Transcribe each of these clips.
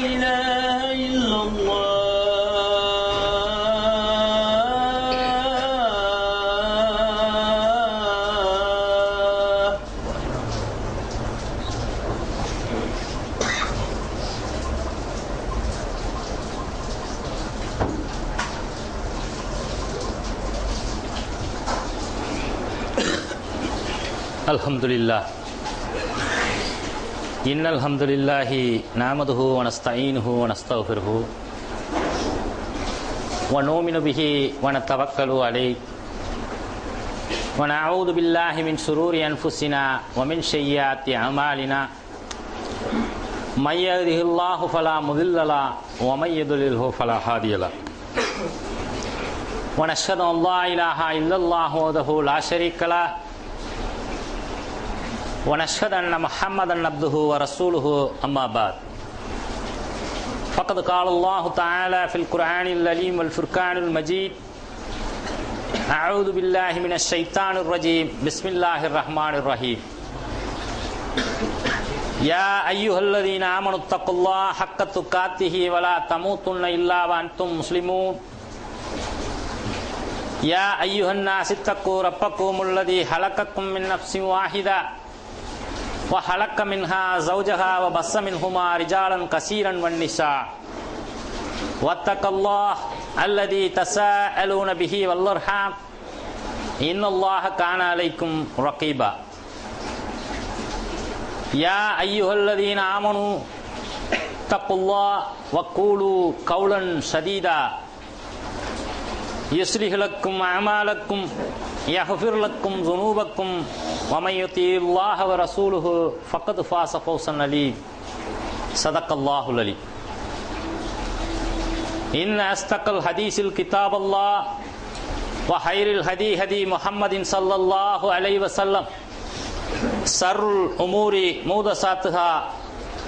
إله إلا الله الحمد لله إن الحمد لله نحمده ونستعينه ونستغفره ونؤمن به ونتوكل عليه ونعوذ بالله من شرور أنفسنا ومن سيئات أعمالنا من يهده الله فلا مضل له ومن يضلله فلا هادي له ونشهد أن لا إله إلا الله وحده لا شريك له ونشهد أن محمدا عبده ورسوله أما بعد فقد قال الله تعالى في القرآن العظيم والفرقان المجيد أعوذ بالله من الشيطان الرجيم بسم الله الرحمن الرحيم يا أيها الذين آمنوا اتقوا الله حق تقاته ولا تموتن إلا وأنتم مسلمون يا أيها الناس اتقوا ربكم الذي خلقكم من نفس واحدة وخلق منها زوجها وبث منهما رجالا كثيرا والنساء واتقوا الله الذي تساءلون به والأرحام إن الله كان عليكم رقيبا يا أيها الذين آمنوا اتقوا الله وقولوا قولا سديدا يصلح لكم أعمالكم يغفر لكم ذنوبكم ومن يطع الله ورسوله فقد فاز فوزا عظيما صدق الله العليم إن أصدق الحديث الكتاب الله وخير الهدي هدي محمد صلى الله عليه وسلم شر الأمور محدثاتها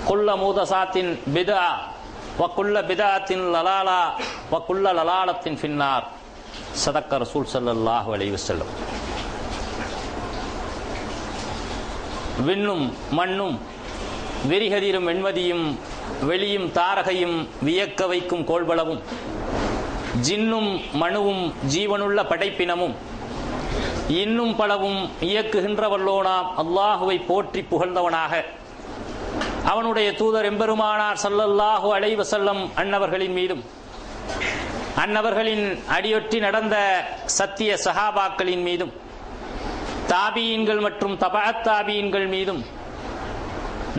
كل محدثات بدعة وكل بدعة ضلالة وكل ضلالة في النار صدق رسول صلى الله عليه وسلم. விண்ணும் மண்ணும் விரிகதிரும் வெண்மதியும் வெளியும் தாரகையும் வியக்க வைக்கும் கோள்பலவும் ஜின்னும் மனுவும் ஜீவனுள்ள படைப்பினமும் இன்னும் பலவும் இயக்குகின்றவல்லோனாம் அல்லாஹுவை போற்றி புகழ்ந்தவனாக அவனுடைய தூதர் எம்பெருமானார் ஸல்லல்லாஹு அலைஹி வஸல்லம் அன்னவர்களின் மீதும் அன்னவர்களின் அடியொற்றி நடந்த சத்திய சஹாபாக்களின் மீதும் தாபீன்கள் மற்றும் தபஅத் தாபீன்கள் மீதும்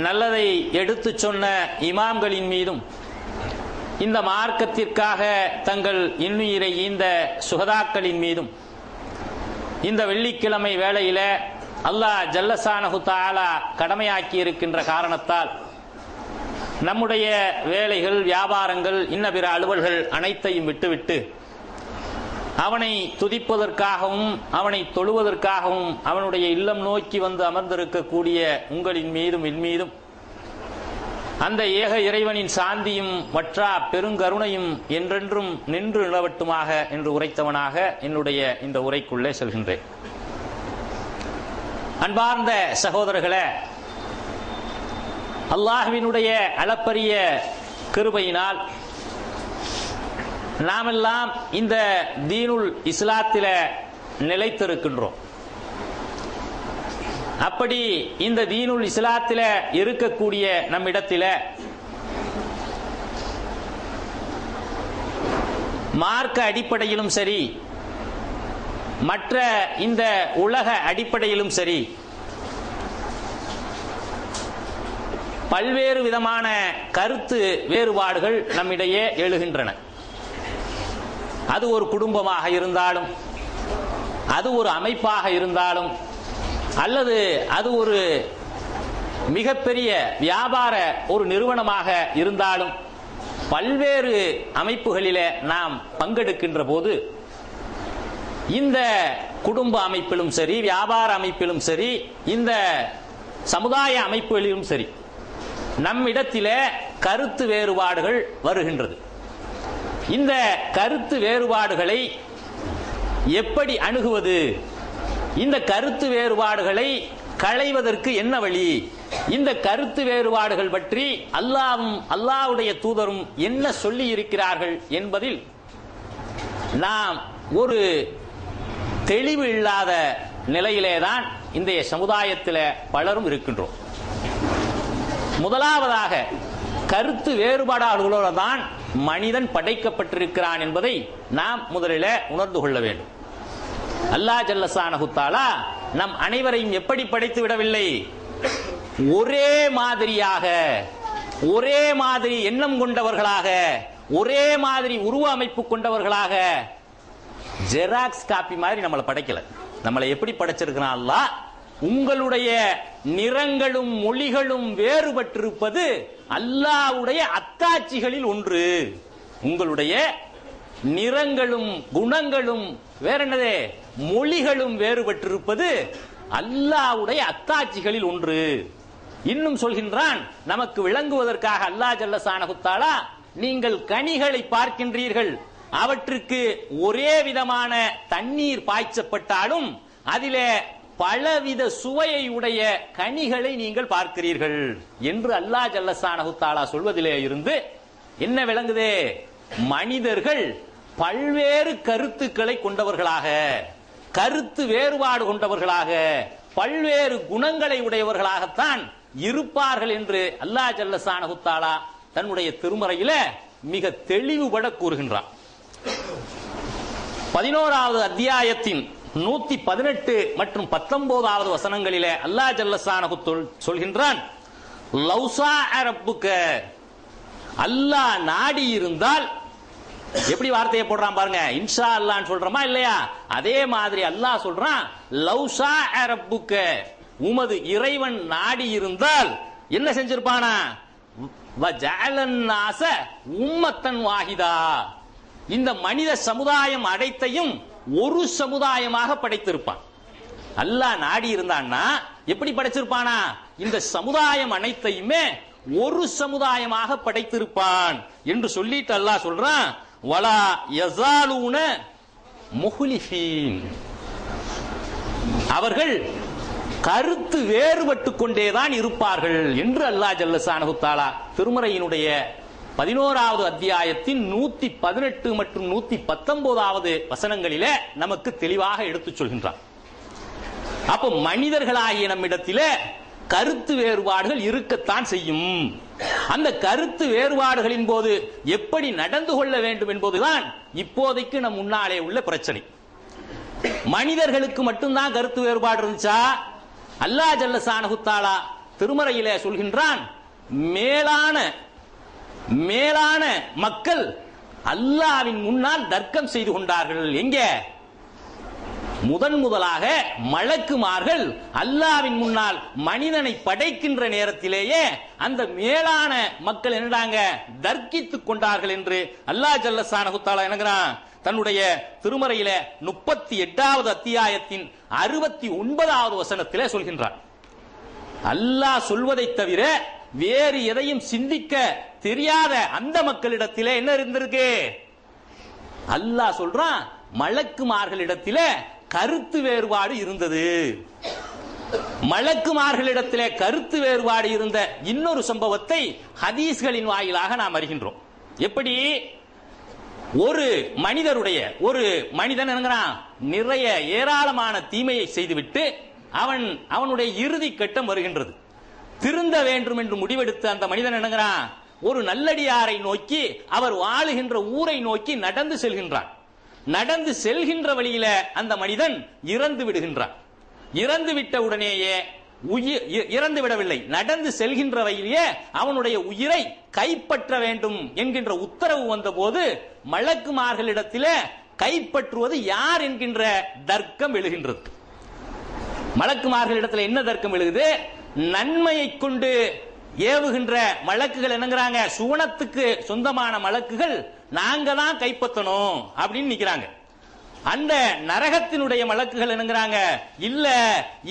நல்லதை எடுத்துச் சொன்ன இமாம்களின் மீதும் இந்த மார்க்கத்திற்காக தங்கள் இன்னுயிரை ஈந்த சுஹதாக்களின் மீதும் இந்த வெள்ளிக்கிழமை வேளையில அல்லாஹ் ஜல்லஷானஹு தஆலா கடமையாக்கி இருக்கின்ற காரணத்தால் நம்முடைய வேலைகள் வியாபாரங்கள் இன்ன பிற அலுவல்கள் அனைத்தையும் விட்டுவிட்டு அவனை துதிப்பதற்காகவும் அவனை தொழுவதற்காகவும் அவனுடைய இல்லம் நோக்கி வந்து அமர்ந்திருக்கக்கூடிய உங்களின் மீதும் என் மீதும் அந்த ஏக இறைவனின் சாந்தியும் வற்றா பெருங்கருணையும் என்றென்றும் நின்று நிலவட்டுமாக என்று உரைத்தவனாக என்னுடைய இந்த உரைக்குள்ளே செல்கின்றேன். அன்பார்ந்த சகோதரர்களே, அல்லாஹ்வினுடைய அளப்பரிய கிருபையினால் நாமெல்லாம் இந்த தீனுல் இஸ்லாத்தில நிலைத்திருக்கின்றோம். அப்படி இந்த தீனுல் இஸ்லாத்தில இருக்கக்கூடிய நம்மிடத்தில மார்க்க அடிப்படையிலும் சரி, மற்ற இந்த உலக அடிப்படையிலும் சரி, பல்வேறு விதமான கருத்து வேறுபாடுகள் நம்மிடையே எழுகின்றன. அது ஒரு குடும்பமாக இருந்தாலும், அது ஒரு அமைப்பாக இருந்தாலும், அல்லது அது ஒரு மிகப்பெரிய வியாபார ஒரு நிறுவனமாக இருந்தாலும், பல்வேறு அமைப்புகளிலே நாம் பங்கெடுக்கின்ற போது இந்த குடும்ப அமைப்பிலும் சரி, வியாபார அமைப்பிலும் சரி, இந்த சமுதாய அமைப்புகளிலும் சரி, நம்மிடத்திலே கருத்து வேறுபாடுகள் வருகின்றது. இந்த கருத்து வேறுபாடுகளை எப்படி அணுகுவது, இந்த கருத்து வேறுபாடுகளை களைவதற்கு என்ன வழி இந்த கருத்து வேறுபாடுகள் பற்றி அல்லாஹ்வும் அல்லாஹ்வுடைய தூதரும் என்ன சொல்லி இருக்கிறார்கள் என்பதில் நாம் ஒரு தெளிவு இல்லாத நிலையிலேதான் இன்றைய சமுதாயத்தில் பலரும் இருக்கின்றோம். முதலாவதாக கருத்து வேறுபாடுகளோடு தான் மனிதன் படைக்கப்பட்டிருக்கிறான் என்பதை நாம் முதலில் உணர்ந்து கொள்ள வேண்டும். அல்லாஹ் ஜல்லஷானஹு தஆலா நம் அனைவரையும் எப்படி படைத்து விடவில்லை? ஒரே மாதிரியாக, ஒரே மாதிரி எண்ணம் கொண்டவர்களாக, ஒரே மாதிரி உருவ அமைப்பு கொண்டவர்களாக, ஜெராக்ஸ் காப்பி மாதிரி நம்மளை படைக்கல. நம்மளை எப்படி படைச்சிருக்கிறான் அல்லாஹ்? உங்களுடைய நிறங்களும் மொழிகளும் வேறுபட்டிருப்பது அல்லாஹ்வுடைய அத்தாட்சிகளில் ஒன்று. உங்களுடைய நிறங்களும் குணங்களும் வேற என்னது, மொழிகளும் வேறுபட்டிருப்பது அல்லாஹ்வுடைய அத்தாட்சிகளில் ஒன்று. இன்னும் சொல்கின்றான், நமக்கு விளங்குவதற்காக அல்லாஹ் ஜல்லஷானஹு தஆலா, நீங்கள் கனிகளை பார்க்கின்றீர்கள், அவற்றுக்கு ஒரே விதமான தண்ணீர் பாய்ச்சப்பட்டாலும் அதிலே பலவித சுவையை உடைய கனிகளை நீங்கள் பார்க்கிறீர்கள் என்று அல்லாஹ் ஜல்லஷானஹு தஆலா சொல்வதிலே இருந்து என்ன விளங்குது? மனிதர்கள் பல்வேறு கருத்துக்களை கொண்டவர்களாக, கருத்து வேறுபாடு கொண்டவர்களாக, பல்வேறு குணங்களை உடையவர்களாகத்தான் இருப்பார்கள் என்று அல்லாஹ் ஜல்லஷானஹு தஆலா தன்னுடைய திருமறையில மிக தெளிவுபட கூறுகின்றான். 11வது அத்தியாயத்தின் 118 மற்றும் 19வது வசனங்களிலே அல்லாஹ் ஜல்லஷானஹு சொல்கின்றான், லௌசா ரப்புக, அல்லாஹ் நாடி இருந்தால், எப்படி வார்த்தையை போடுறான் பாருங்க, இன்ஷா அல்லாஹ்னு சொல்றோமா இல்லையா? அதே மாதிரி அல்லாஹ் சொல்றான், லௌசா ரப்புக, உமது இறைவன் நாடி இருந்தால் என்ன செஞ்சிருப்பானா? வஜஅலன் நாஸ உம்மத்தன் வாஹிதா, இந்த மனித சமுதாயம் அனைத்தையும் ஒரு சமுதாயமாக படைத்திருப்பான். அல்லாஹ் நாடி இருந்தான்னா எப்படி படைச்சிருப்பானா? இந்த சமுதாயம் அனைத்தையுமே ஒரு சமுதாயமாக படைத்திருப்பான் என்று சொல்லிட்டு அல்லாஹ் சொல்றான், வலா யஸாலூன முஹ்லிஃபீன், அவர்கள் கருத்து வேறுபட்டு கொண்டேதான் இருப்பார்கள் என்று அல்லாஹ் ஜல்லஷானஹு தஆலா திருமறையினுடைய 11வது அத்தியாயத்தின் 118 மற்றும் 119வது வசனங்களிலே நமக்கு தெளிவாக எடுத்துச் சொல்கின்றார். அப்போ மனிதர்களாகிய நம்மிடத்திலே கருத்து வேறுபாடுகள் இருக்கத்தான் செய்யும். அந்த கருத்து வேறுபாடுகளின் போது எப்படி நடந்து கொள்ள வேண்டும் என்பதுதான் இப்போதைக்கு நம் முன்னாலே உள்ள பிரச்சனை. மனிதர்களுக்கு மட்டும்தான் கருத்து வேறுபாடு இருந்துச்சா? அல்லாஹ் ஜல்லஷானஹு தஆலா திருமறையிலே சொல்கின்றான், மேலான மக்கள் அல்லாஹ்வின் முன்னால் தர்க்கம் செய்து கொண்டார்கள். எங்க? முதலாக மலக்குமார்கள் அல்லாஹ்வின் முன்னால் மனிதனை படைக்கின்ற நேரத்திலேயே அந்த மேலான மக்கள் என்னடாங்க, தர்க்கித்துக் கொண்டார்கள் என்று அல்லாஹ் ஜல்லஷானஹு தஆலா என்கிறான் தன்னுடைய திருமறையில 38வது அத்தியாயத்தின் 69வது வசனத்திலே சொல்கின்றார். அல்லாஹ் சொல்வதை தவிர வேறு எதையும் சிந்திக்க தெரியாத அந்த மக்களிடத்திலே என்ன இருந்திருக்கு? அல்லாஹ் சொல்றான், மலக்குமார்களிடத்திலே கருத்து வேறுபாடு இருந்தது. மலக்குமார்களிடத்திலே கருத்து வேறுபாடு இருந்த இன்னொரு சம்பவத்தை ஹதீஸ்களின் வாயிலாக நாம் அறிகின்றோம். எப்படி? ஒரு மனிதன் என்கிறான், நிறைய ஏராளமான தீமையை செய்துவிட்டு அவனுடைய இறுதி கட்டம் வருகின்றது. திருந்த வேண்டும் என்று முடிவெடுத்த அந்த மனிதன் என்னங்கிறான், ஒரு நல்லடியாரை நோக்கி, அவர் வாழுகின்ற ஊரை நோக்கி நடந்து செல்கின்றான். நடந்து செல்கின்ற வழியில அந்த மனிதன் இறந்து விடுகின்றான். இறந்து விட்ட உடனேயே இறந்து விடவில்லை, நடந்து செல்கின்ற வழியிலே அவனுடைய உயிரை கைப்பற்ற வேண்டும் என்கின்ற உத்தரவு வந்த போது மலக்குமார்களிடத்திலே கைப்பற்றுவது யார் என்கின்ற தர்க்கம் எழுகின்றது. மலக்குமார்களிடத்தில் என்ன தர்க்கம் எழுகுது? நன்மையை கொண்டு ஏவுகின்ற மலக்குகள் என்னங்கிறாங்க, சுவனத்துக்கு சொந்தமான மலக்குகள் நாங்க தான் கைப்பற்றணும் அப்படின்னு நிக்கிறாங்க. அந்த நரகத்தினுடைய மலக்குகள் என்னங்கிறாங்க, இல்ல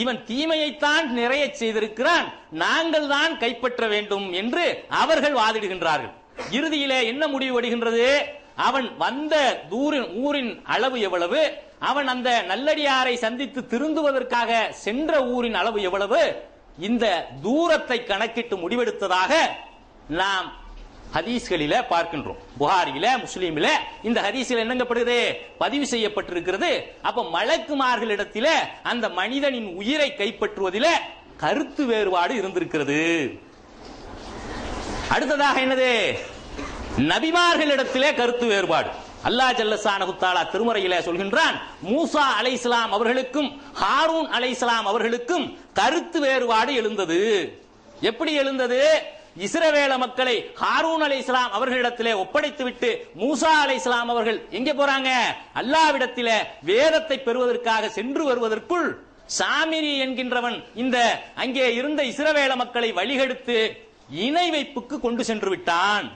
இவன் தீமையைத்தான் நிறைய செய்திருக்கிறான், நாங்கள் தான் கைப்பற்ற வேண்டும் என்று அவர்கள் வாதிடுகின்றார்கள். இறுதியிலே என்ன முடிவு வருகின்றது? அவன் வந்த ஊரின் அளவு எவ்வளவு, அவன் அந்த நல்லடியாரை சந்தித்து திருந்துவதற்காக சென்ற ஊரின் அளவு எவ்வளவு, இந்த தூரத்தை கணக்கிட்டு முடிவெடுத்ததாக நாம் ஹதீஸ்களில பார்க்கின்றோம். புகாரில, முஸ்லீமில இந்த ஹதீஸில் என்னங்கப்படுகிறது, பதிவு செய்யப்பட்டிருக்கிறது. அப்ப மலக்குமார்களிடத்தில அந்த மனிதனின் உயிரை கைப்பற்றுவதில கருத்து வேறுபாடு இருந்திருக்கிறது. அடுத்ததாக என்னது, நபிமார்களிடத்திலே கருத்து வேறுபாடு. அல்லாஹ் ஜல்லஷானஹு தஆலா திருமறையிலே சொல்கின்றான், மூசா அலைஹிஸ்ஸலாம் அவர்களுக்கும் ஹாரூன் அலைஹிஸ்ஸலாம் அவர்களுக்கும் கருத்து வேறுபாடு எழுந்தது. எப்படி எழுந்தது? இஸ்ரவேல மக்களை ஹாரூன் அலைஹிஸ்ஸலாம் அவர்களிடத்திலே ஒப்படைத்துவிட்டு மூசா அலைஹிஸ்ஸலாம் அவர்கள் எங்கே போறாங்க? அல்லாஹ்விடத்திலே வேதத்தை பெறுவதற்காக சென்று வருவதற்குள் சாமிரி என்கின்றவன் இந்த அங்கே இருந்த இஸ்ரவேல மக்களை வழிகெடுத்து இணை வைப்புக்கு கொண்டு சென்று விட்டான்.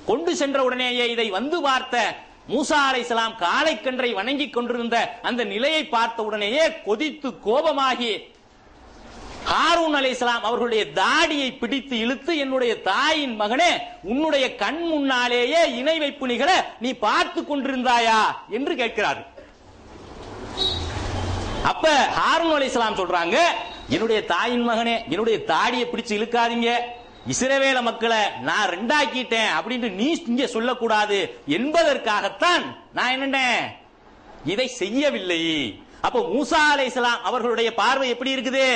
கொண்டு சென்ற உடனேயே இதை வந்து பார்த்த மூசா அலைஹிஸ்ஸலாம் காளைக்கன்றை வணங்கிக் கொண்டிருந்த அந்த நிலையை பார்த்த உடனேயே கொதித்து கோபமாகி ஹாரூன் அலைஹிஸ்ஸலாம் அவர்களுடைய தாடியை பிடித்து இழுத்து, என்னுடைய தாயின் மகனே, உன்னுடைய கண் முன்னாலேயே இணை வைப்பு நிகழ நீ பார்த்து கொண்டிருந்தாயா என்று கேட்கிறார். அப்ப ஹாரூன் அலைஹிஸ்ஸலாம் சொல்றாங்க, என்னுடைய தாயின் மகனே, என்னுடைய தாடியை பிடிச்சு இழுக்காதீங்க, இஸ்ரவேல மக்களை நான் ரெண்டாக்கிட்டேன் அப்படின்னு நீ இங்க சொல்லக்கூடாது என்பதற்காகத்தான் நான் என்ன இதை செய்யவில்லை. அப்ப மூசா அலைஹிஸ்ஸலாம் அவர்களுடைய பார்வை எப்படி இருக்குது?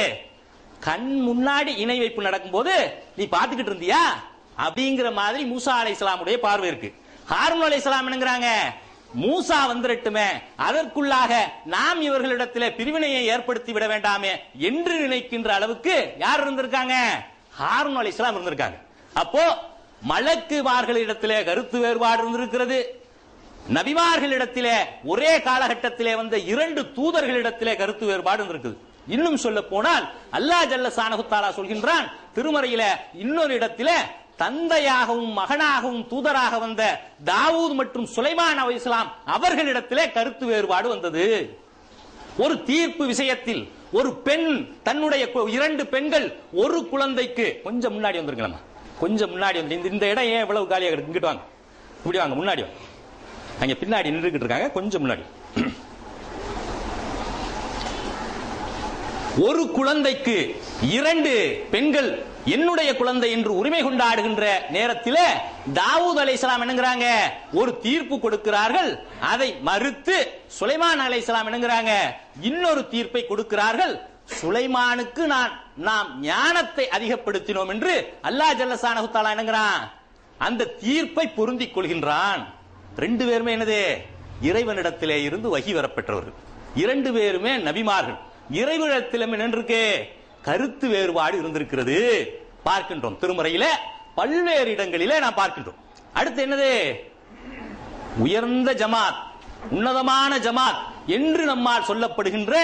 கண் முன்னாடி இணை வைப்பு நடக்கும் போது நீ பார்த்துக்கிட்டு இருந்தியா அப்படிங்கிற மாதிரி மூசா அலைஹிஸ்ஸலாமுடைய பார்வை இருக்கு. ஹாரூன் அலைஹிஸ்ஸலாம் என்னங்கறாங்க, மூசா வந்துரட்டுமே, அதற்குள்ளாக நாம் இவர்களிடத்திலே பிரிவினையை ஏற்படுத்தி விட வேண்டாமே என்று நினைக்கின்ற அளவுக்கு யார் இருந்திருக்காங்க? ஹாரூன் அலைஹிஸ்ஸலாம் இருந்திருக்காங்க. அப்போ மலக்குமார்களிடத்திலே கருத்து வேறுபாடு இருந்திருக்கிறது. நபிமார்களிடத்திலே ஒரே காலகட்டத்திலே வந்த 2 தூதர்களிடத்திலே கருத்து வேறுபாடு இருந்திருக்குது. இன்னும் சொல்ல போனால் அல்லாஹ் ஜல்லஷானஹு தஆலா சொல்கின்றான் திருமறையில இன்னொரு இடத்திலே, தந்தையாகவும் மகனாகவும் தூதராக வந்த தாவூத் மற்றும் சுலைமான் அலைஹிஸ்ஸலாம் அவர்களிடத்திலே கருத்து வேறுபாடு வந்தது. ஒரு தீர்ப்பு விஷயத்தில் ஒரு பெண் தன்னுடைய 2 பெண்கள் ஒரு குழந்தைக்கு, கொஞ்சம் முன்னாடி வந்திருக்கலாம், கொஞ்சம் முன்னாடி வந்து இந்த இடம் ஏன் இவ்வளவு காலியாக இருக்கு, இங்கிட்டு வாங்க, இப்படி வாங்க, முன்னாடி வாங்க, அங்க பின்னாடி நின்றுகிட்டு இருக்காங்க, கொஞ்சம் முன்னாடி. ஒரு குழந்தைக்கு 2 பெண்கள் என்னுடைய குழந்தை என்று உரிமை கொண்டாடுகின்ற நேரத்தில் தாவூத் அலைஹிஸ்ஸலாம் என்னங்கறாங்க, ஒரு தீர்ப்பு கொடுக்கிறார்கள். அதை மறுத்து சுலைமான் அலைஹிஸ்ஸலாம் என்னங்கறாங்க, இன்னொரு தீர்ப்பை கொடுக்கிறார்கள். சுலைமானுக்கு நாம் ஞானத்தை அதிகப்படுத்தினோம் என்று அல்லாஹ் ஜல்லஷானஹு தஆலா என்னங்கறான், அந்த தீர்ப்பை பொருந்திக் கொள்கின்றான். 2 பேருமே என்னது, இறைவனிடத்திலே இருந்து வஹி வரப்பெற்றவர்கள். 2 பேருமே நபிமார்கள். இறைவனிடத்திலும் நின்றிருக்கு கருத்து வேறுபாடு இருந்திருக்கிறது பார்க்கின்றோம். திருமறையில பல்வேறு இடங்களிலே நாம் பார்க்கின்றோம். அடுத்து என்னது, உயர்ந்த ஜமாத், உன்னதமான ஜமாத் என்று நம்மால் சொல்லப்படுகின்ற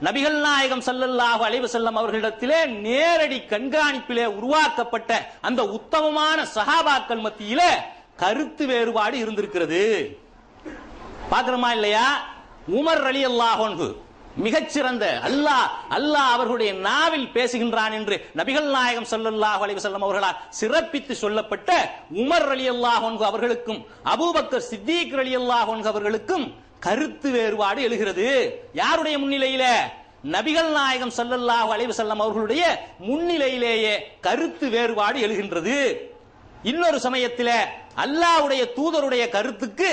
நபிகள் நாயகம் ஸல்லல்லாஹு அலைஹி வஸல்லம் அவர்களிடத்திலே நேரடி கண்காணிப்பிலே உருவாக்கப்பட்ட அந்த உத்தமமான சஹாபாக்கள் மத்தியிலே கருத்து வேறுபாடு இருந்திருக்கிறது. பார்க்கிறோமா இல்லையா? உமர் ரலியல்லாஹு அன்ஹு மிகச்சிறந்த அல்லாஹ் அவர்களுடைய நாவில் பேசுகின்றான் என்று நபிகள் நாயகம் ஸல்லல்லாஹு அலைஹி வஸல்லம் அவர்களால் சிறப்பித்து சொல்லப்பட்ட உமர் ரலியல்லாஹு அன்ஹு அவர்களுக்கும் அபூபக்கர் சித்திக் ரலியல்லாஹு அன்ஹு அவர்களுக்கும் கருத்து வேறுபாடு எழுகிறது. யாருடைய முன்னிலையில? நபிகள் நாயகம் ஸல்லல்லாஹு அலைஹி வஸல்லம் அவர்களுடைய முன்னிலையிலேயே கருத்து வேறுபாடு எழுகின்றது. இன்னொரு சமயத்தில் அல்லாஹ்வுடைய தூதருடைய கருத்துக்கு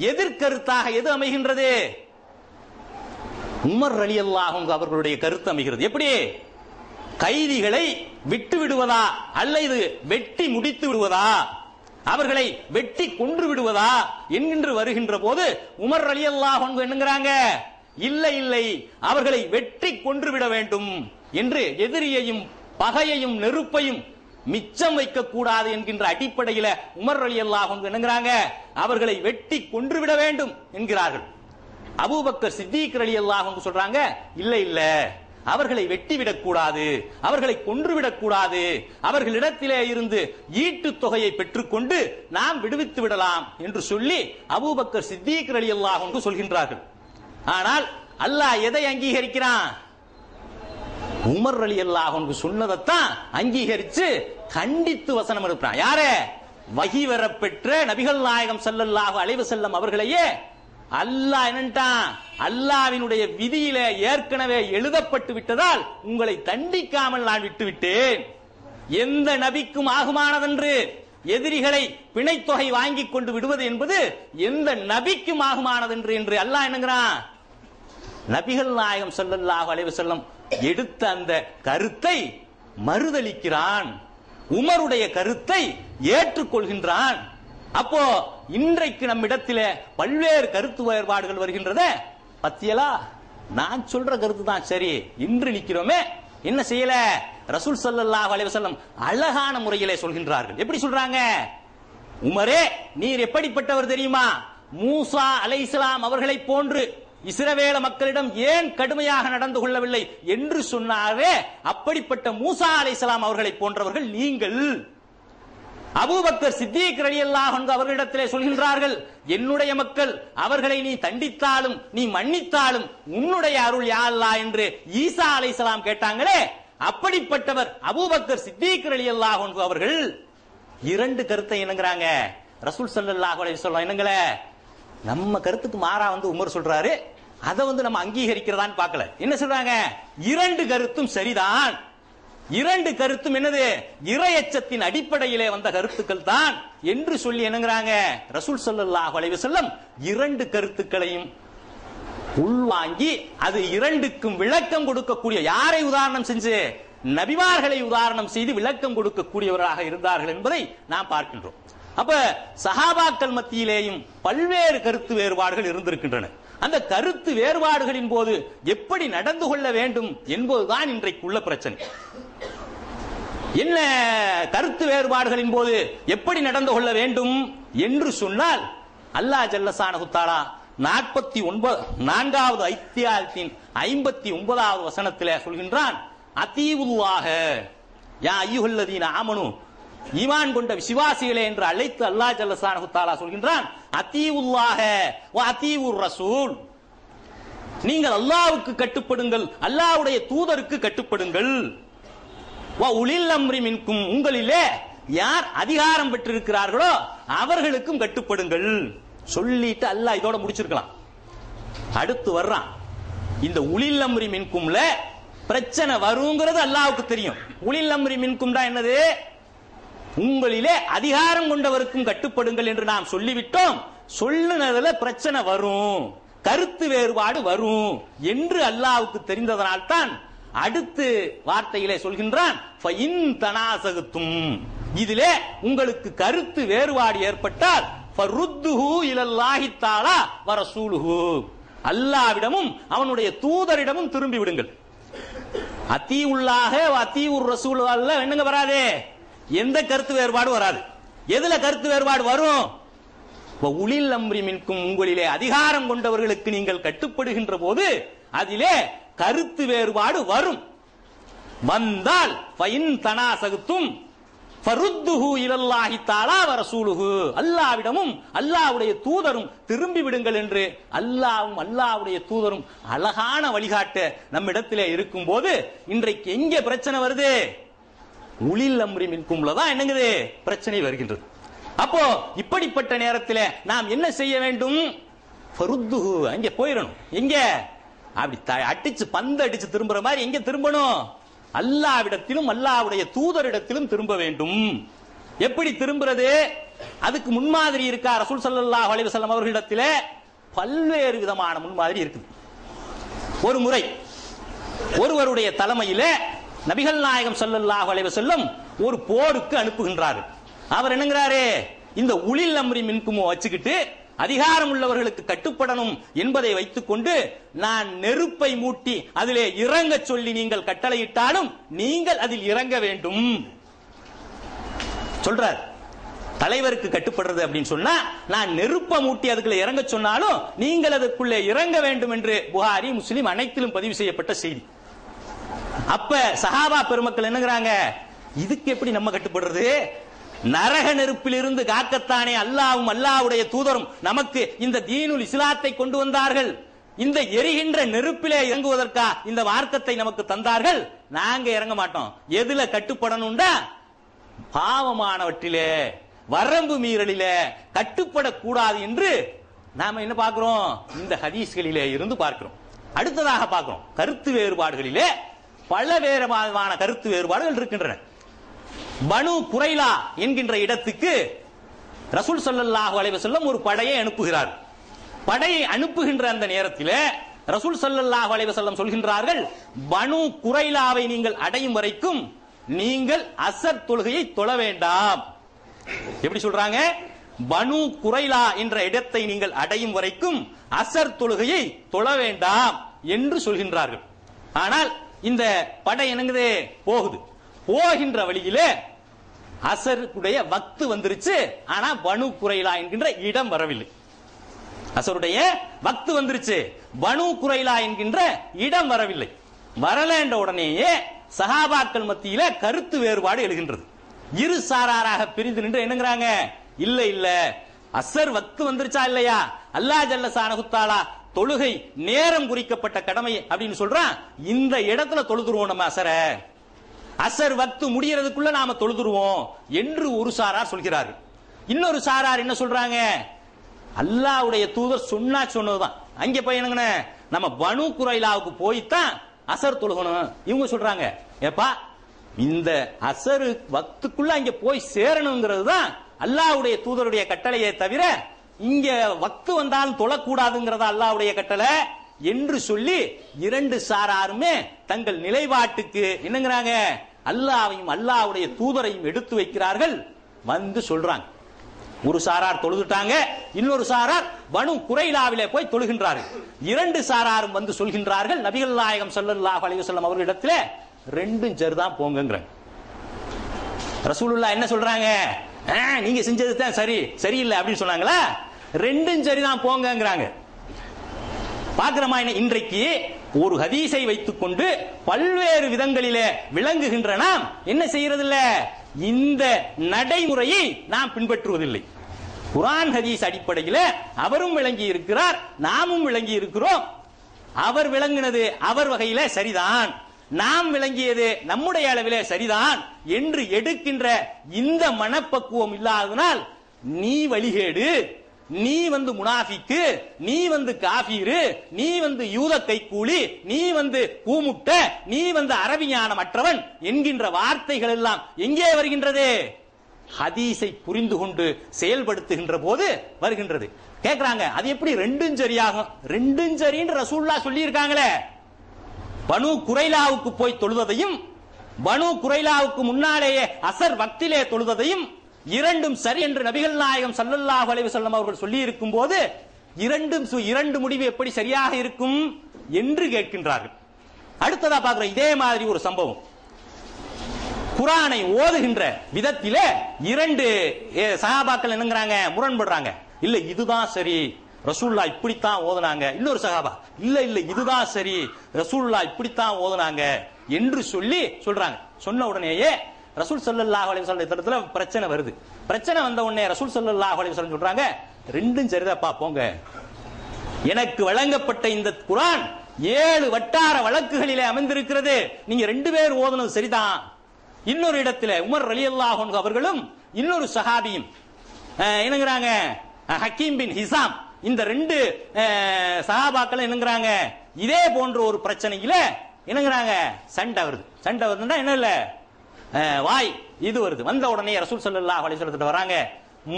எதிர்கருத்தாக எது அமைகின்றது? உமர் ரலியல்லாஹு அன்ஹு அவர்களுடைய கருத்து அமைகிறது. எப்படி? கைதிகளை விட்டு விடுவதா அல்லது வெட்டி முடித்து விடுவதா, அவர்களை வெட்டி கொன்று விடுவதா என்கின்ற வருகின்ற போது உமர் ரலியல்லாஹு அன்ஹு என்னங்கறாங்க, இல்லை இல்லை, அவர்களை வெட்டி கொன்று விட வேண்டும் என்று எதிரியையும் பகையையும் நெருப்பையும் மிச்சம் வைக்க கூடாது என்கின்ற அடிப்படையில் உமர் ரலியல்லாஹு அன்ஹு என்னங்கறாங்க, அவர்களை வெட்டி கொன்று விட வேண்டும் என்கிறார்கள். அபூபக்கர் சித்திக் ரலியல்லாஹு அன்ஹு சொல்றாங்க, இல்ல இல்ல, அவர்களை வெட்டிவிடக் கூடாது, அவர்களை கொன்றுவிடக் கூடாது, அவர்களிடத்திலே இருந்து ஈட்டு தொகையை பெற்றுக்கொண்டு நாம் விடுவித்து விடலாம் என்று சொல்லி அபூபக்கர் சித்திக் ரலியல்லாஹு அன்ஹு சொல்கின்றார்கள். ஆனால் அல்லாஹ் எதை அங்கீகரிக்கிறான்? உமர் ரலியல்லாஹு அன்ஹு சொன்னதைத்தான் அங்கீகரிச்சு கண்டித்து வசனம் அனுப்புறான். யாரே? வஹி வரப்பெற்ற நபிகள் நாயகம் ஸல்லல்லாஹு அலைஹி வஸல்லம் அவர்களையே அல்லாஹ் என்னட்டான், அல்லாஹ்வினுடைய விதியில ஏற்கனவே எழுதப்பட்டு விட்டதால் உங்களை தண்டிக்காமல் நான் விட்டுவிட்டேன். எந்த நபிக்கும் ஆகுமானதென்று எதிரிகளை பிணைத்தொகை வாங்கிக் கொண்டு விடுவது என்பது எந்த நபிக்கும் ஆகுமானதென்று என்று அல்லாஹ் என்னங்கிறான், நபிகள் நாயகம் ஸல்லல்லாஹு அலைஹி வஸல்லம் எடுத்த அந்த கருத்தை மறுதலிக்கிறான், உமருடைய கருத்தை ஏற்றுக்கொள்கின்றான். அப்போ இன்றைக்கு நம்மிடத்தில் பல்வேறு கருத்து வேறுபாடுகள் வருகின்றத பத்தியலா, நான் சொல்ற கருத்து தான் சரி இன்று நிக்கிறோமே, என்ன செய்யல? ரசூல் ஸல்லல்லாஹு அலைஹி வஸல்லம் அழகான முறையிலே சொல்கின்றார்கள். எப்படி சொல்றாங்க? உமரே, நீர் எப்படிப்பட்டவர் தெரியுமா? மூசா அலைஹிஸ்ஸலாம் அவர்களை போன்று இஸ்ரவேல மக்களிடம் ஏன் கடுமையாக நடந்து கொள்ளவில்லை என்று சொன்னாரே, அப்படிப்பட்ட மூசா அலைஹிஸ்ஸலாம் அவர்களை போன்றவர்கள் நீங்கள். அபூபக்கர் சித்திக் ரலியல்லாஹு அன்ஹு அவர்களிடத்திலே சொல்கின்றார்கள், என்னுடைய மக்கள் அவர்களை நீ தண்டித்தாலும் நீ மன்னித்தாலும் உன்னுடைய அருள் யா அல்லாஹ் என்று ஈசா அலைஹிஸ்ஸலாம் கேட்டாங்களே, அப்படிப்பட்டவர் அபூபக்கர் சித்திக் ரலியல்லாஹு அன்ஹு அவர்கள். இரண்டு கருத்தை என்னங்கறாங்க ரசூல் ஸல்லல்லாஹு அலைஹி வஸல்லம் என்னங்கள, நம்ம கருத்துக்கு மாறா உமர் சொல்றாரு, அதை நம்ம அங்கீகரிக்கிறதான்னு பார்க்கல. என்ன சொல்றாங்க? இரண்டு கருத்தும் சரிதான். இரண்டு கருத்தும் என்னது? இறையச்சத்தின் அடிப்படையிலே வந்த கருத்துக்கள் தான் என்று சொல்லி என்னங்கறாங்க ரசூல் ஸல்லல்லாஹு அலைஹி வஸல்லம் இரண்டு கருத்துக்களையும் உள்வாங்கி அது இரண்டுக்கும் விளக்கம் கொடுக்கக்கூடிய, யாரை உதாரணம் செஞ்சு? நபிமார்களை உதாரணம் செய்து விளக்கம் கொடுக்கக்கூடியவராக இருந்தார்கள் என்பதை நாம் பார்க்கின்றோம். அப்ப சஹாபாக்கள் மத்தியிலேயும் பல்வேறு கருத்து வேறுபாடுகள் இருந்திருக்கின்றன. அந்த கருத்து வேறுபாடுகளின் போது எப்படி நடந்து கொள்ள வேண்டும் என்பதுதான் இன்றைக்குள்ள பிரச்சனை. என்ன கருத்து வேறுபாடுகளின் போது எப்படி நடந்து கொள்ள வேண்டும் என்று சொன்னால், அல்லாஹ் ஜல்லஷானஹு தஆலா 44வது அத்தியாயத்தின் 59வது வசனத்திலே சொல்கின்றான், அதீவுல்லாஹ யா அய்யுஹல்லதீன ஆமனு, ஈமான் கொண்ட விசுவாசிகளே என்று அழைத்து அல்லாஹ் ஜல்லஷானஹு தஆலா சொல்கின்றான், அதீவுல்லாஹ வ அதீவுர் ரசூல், நீங்கள் அல்லாஹ்வுக்கு கட்டுப்படுங்கள், அல்லாஹ்வுடைய தூதருக்கு கட்டுப்படுங்கள். வ உலில் அம்ரி மின்கும், உங்களிலே யார் அதிகாரம் பெற்றிருக்கிறார்களோ அவர்களுக்கும் கட்டுப்படுங்கள். சொல்லிட்டு அல்லாஹ் இதோட முடிச்சிருக்கலாம். அடுத்து வர்றான், இந்த உலில் அம்ரி மின்கும்ல பிரச்சனை வருங்கிறது அல்லாஹ்வுக்கு தெரியும். உலில் அம்ரி மின்கும் தான் என்னது? உங்களிலே அதிகாரம் கொண்டவருக்கும் கட்டுப்படுங்கள் என்று நாம் சொல்லிவிட்டோம். சொல்லுனதுல பிரச்சனை வரும், கருத்து வேறுபாடு வரும் என்று அல்லாஹ்வுக்கு தெரிந்ததனால் தான் அடுத்து வார்த்தையிலே சொல்கின்றான், ஃபஇன் தனாசகத்தும், இதிலே உங்களுக்கு கருத்து வேறுபாடு ஏற்பட்டால் ஃபருத்துஹு இலல்லாஹி தஆலா வ ரசூலுஹு, அல்லாஹ்விடமும் அவனுடைய தூதரிடமும் திரும்பி விடுங்கள். அதீவுல்லாஹ வ அதீவுர் ரசூல் அல்ல என்னங்க வராது, எந்த கருத்து வேறுபாடு வராது. எதுல கருத்து வேறுபாடு வரும்? உலில் அம்ரி மின்கும், உங்களிலே அதிகாரம் கொண்டவர்களுக்கு நீங்கள் கட்டுப்படுகின்ற போது அதிலே கருத்து வேறுபாடு வரும். வந்தால் ஃபஇன் தனாசகத்தும் ஃபருத்துஹு இலல்லாஹி தஆலா வ ரசூலுஹு, அல்லாஹ்விடமும் அல்லாஹ்வுடைய தூதரும் திரும்பி விடுங்கள் என்று அல்லாஹ்வும் அல்லாஹ்வுடைய தூதரும் அழகான வழிகாட்ட நம்மிடத்திலே இருக்கும்போது இன்றைக்கு எங்கே பிரச்சனை வருது? உலில் அம்ரி மின்கும்ல தான் என்னங்குது பிரச்சனை வருகின்றது. அப்போ இப்படிப்பட்ட நேரத்தில் நாம் என்ன செய்ய வேண்டும்? ஃபருத்துஹு, அங்கே போயிடணும். எங்க? அப்படி அடிச்சு பந்து அடிச்சு திரும்புற மாதிரி எங்க திரும்பணும்? அல்லாஹ்விடத்திலும் அல்லாஹ்வுடைய தூதரிடத்திலும் திரும்ப வேண்டும். எப்படி திரும்புறது? அதுக்கு முன்மாதிரி இருக்கா? ரசூல் ஸல்லல்லாஹு அலைஹி வஸல்லம் அவர்களிடத்திலே பல்வேறு விதமான முன்மாதிரி இருக்குது. ஒரு முறை ஒருவருடைய தலைமையிலே நபிகள் நாயகம் ஸல்லல்லாஹு அலைஹி வஸல்லம் ஒரு போருக்கு அனுப்புகின்றார்கள். அவர் என்னங்கிறாரு? இந்த உலில் அம்ரி மின்கும் வச்சுக்கிட்டு அதிகாரம் உள்ளவர்களுக்கு கட்டுப்படணும் என்பதை வைத்துக் கொண்டு நான் நெருப்பை மூட்டி அதிலே இறங்க சொல்லி நீங்கள் கட்டளையிட்டாலும் நீங்கள் அதில் இறங்க வேண்டும் சொல்றார். தலைவருக்கு கட்டுப்படுறது அப்படின்னு சொன்னா நான் நெருப்பை மூட்டி அதுக்குள்ள இறங்க சொன்னாலும் நீங்கள் அதுக்குள்ளே இறங்க வேண்டும் என்று புகாரி முஸ்லிம் அனைத்திலும் பதிவு செய்யப்பட்ட செய்தி. அப்ப சஹாபா பெருமக்கள் என்னங்கிறாங்க, இதுக்கு எப்படி நம்ம கட்டுப்படுறது? நரக நெருப்பிலிருந்து காக்கத்தானே அல்லாஹ்வும் அல்லாஹ்வுடைய தூதரும் நமக்கு இந்த தீனுல் இஸ்லாத்தை கொண்டு வந்தார்கள். இந்த எரிகின்ற நெருப்பிலே இறங்குவதற்கா இந்த மார்க்கத்தை நமக்கு தந்தார்கள். நாங்க இறங்க மாட்டோம். எதுல கட்டுப்படணும்டா? பாவமானவற்றிலே, வரம்பு மீறலிலே கட்டுப்படக்கூடாது என்று நாம என்ன பார்க்கிறோம்? இந்த ஹதீஸ்களிலே இருந்து பார்க்கிறோம். அடுத்ததாக பார்க்கிறோம் கருத்து வேறுபாடுகளிலே பல வேறுபாடான கருத்து வேறுபாடுகள் இருக்கின்றன. பனு குரைலா என்கின்ற இடத்துக்கு ரசூல் ஸல்லல்லாஹு அலைஹி வஸல்லம் ஒரு படையை அனுப்புகிறார். படையை அனுப்புகின்ற அந்த நேரத்தில் ரசூல் ஸல்லல்லாஹு அலைஹி வஸல்லம் சொல்கின்றார்கள், பனு குரைலாவை நீங்கள் அடையும் வரைக்கும் நீங்கள் அசர் தொழுகையை தொழ வேண்டாம். எப்படி சொல்றாங்க? பனு குரைலா என்ற இடத்தை நீங்கள் அடையும் வரைக்கும் அசர் தொழுகையை தொழ வேண்டாம் என்று சொல்கின்றார்கள். ஆனால் இந்த படை என்னங்குது போகுது. போகின்ற வழியிலே அசருடைய வக்து வந்துருச்சு. ஆனா பனு குரைலா என்கின்ற இடம் வரவில்லை. அசருடைய வக்து வந்துருச்சு, பனு குரைலா என்கின்ற இடம் வரவில்லை. வரலேன்ற உடனேயே சஹாபாக்கள் மத்தியில கருத்து வேறுபாடு எழுகின்றது. இரு சாராராக பிரிந்து நின்று என்னங்கிறாங்க, இல்ல இல்ல அசர் வக்து வந்துருச்சா இல்லையா, அல்லாஹ் ஜல்ல ஷானஹு தஆலா தொழுகை நேரம் குறிக்கப்பட்ட கடமை அப்படின்னு சொல்றான், இந்த இடத்துல தொழுதுருவோம் நம்ம அசர் வக்து முடியறதுக்குள்ள நாம தொழுதுருவோம் என்று ஒரு சாரார் சொல்கிறார்கள். இன்னொரு சாரார் என்ன சொல்றாங்க, அல்லாஹ்வுடைய தூதர் சொன்னதுதான், அங்க போய் என்னங்க நம்ம பனு குரைலாவுக்கு போய்தான் அசர் தொழுகணும். இவங்க சொல்றாங்க, ஏப்பா இந்த அசர் வக்துக்குள்ள அங்க போய் சேரணுங்கிறது தான் அல்லாஹ்வுடைய தூதருடைய கட்டளையை தவிர இங்க வக்து வந்தாலும் தொழக்கூடாதுங்கிறதா அல்லாஹ்வுடைய கட்டளை என்று சொல்லி இரண்டு சாராருமே தங்கள் நிலைப்பாட்டுக்கு என்னங்கிறாங்க, அல்லாஹ்வையும் அல்லாஹ்வுடைய தூதரையும் எடுத்து வைக்கிறார்கள். வந்து சொல்றாங்க, ஒரு சாரார் தொழுதுட்டாங்க, இன்னொரு சாரார் பனு குரைலாவிலே போய் தொழுகின்றார்கள். இரண்டு சாராரும் வந்து சொல்கின்றார்கள், நபிகள் நாயகம் ஸல்லல்லாஹு அலைஹி வஸல்லம் அவர்களிடத்திலே ரெண்டும் சரிதான் போங்கங்கறாங்க. ரசூலுல்லாஹ் என்ன சொல்றாங்க, நீங்க செஞ்சது தான் சரி சரியில்லை அப்படின்னு சொன்னாங்களா, ரெண்டும் சரிதான் போங்கங்கறாங்க. பார்க்கிறோமா, இன்றைக்கு ஒரு ஹதீஸை வைத்துக் கொண்டு பல்வேறு விதங்களிலே விளங்குகின்ற நாம் என்ன செய்யறதில்ல, இந்த நடைமுறையை நாம் பின்பற்றுவதில்லை. குர்ஆன் ஹதீஸ் அடிப்படையில் அவரும் விளங்கி இருக்கிறார், நாமும் விளங்கி இருக்கிறோம். அவர் விளங்கினது அவர் வகையில சரிதான், நாம் விளங்கியது நம்முடைய அளவிலே சரிதான் என்று எடுக்கின்ற இந்த மனப்பக்குவம் இல்லாததனால் நீ வழிகேடு, நீ வந்து முனாஃபிக்கு, நீ வந்து காஃபீரு, நீ வந்து யூத கைக்கூலி, நீ வந்து கூமுட்ட, நீ வந்து அரபி ஞானமற்றவன் என்கின்ற வார்த்தைகள் எல்லாம் எங்கே வருகின்றது? ஹதீஸை புரிந்து கொண்டு செயல்படுத்துகின்ற போது வருகின்றது. கேட்கிறாங்க, அது எப்படி ரெண்டும் சரியாகும்? ரெண்டும் சரின்னு ரசூலுல்லாஹ் சொல்லி இருக்காங்களே. பனு குரைலாவுக்கு போய் தொழுததையும் பனு குரைலாவுக்கு முன்னாலேயே அசர் வக்திலே தொழுததையும் இரண்டும் சரி என்று நபிகள் நாயகம் ஸல்லல்லாஹு அலைஹி வஸல்லம் அவர்கள் சொல்லி இருக்கும் போது இரண்டு முடிவு எப்படி சரியாக இருக்கும் என்று கேட்கின்றார்கள். அடுத்ததா பார்க்கிறோம் இதே மாதிரி ஒரு சம்பவம். குர்ஆனை ஓதுகின்ற விதத்திலே இரண்டு சஹாபாக்கள் என்னங்கறாங்க, முரண்படுறாங்க. இல்ல இதுதான் சரி, ரசூலுல்லாஹ் இப்படித்தான் ஓதுனாங்க. இன்னொரு சஹாபா, இல்ல இல்ல இதுதான் சரி, ரசூலுல்லாஹ் இப்படித்தான் ஓதுனாங்க என்று சொல்லி சொல்றாங்க. சொன்ன உடனேயே ரசூல் ஸல்லல்லாஹு அலைஹி வஸல்லம் இடத்துல பிரச்சனை வருது. பிரச்சனை வந்த உடனே ரசூல் ஸல்லல்லாஹு அலைஹி வஸல்லம் சொல்றாங்க, ரெண்டும் சரிதாப்பா போங்க. எனக்கு வழங்கப்பட்ட இந்த குர்ஆன் 7 வட்டார வழக்குகளிலே அமைந்திருக்கிறது, நீங்க ரெண்டு பேர் ஓதுனது சரிதான். இன்னொரு இடத்துல உமர் ரலியல்லாஹு அன்ஹு அவர்களும் இன்னொரு சஹாபியும் என்னங்கறாங்க, ஹக்கீம் பின் ஹிசாம், இந்த ரெண்டு சஹாபாக்கள் என்னங்கறாங்க, இதே போன்ற ஒரு பிரச்சனையில என்னங்கறாங்க சண்டை வருது. சண்டை வருதுன்னா என்ன இல்ல, வாய் இது வருது. வந்த உடனே ரசூல் ஸல்லல்லாஹு அலைஹி வஸல்லம் வராங்க,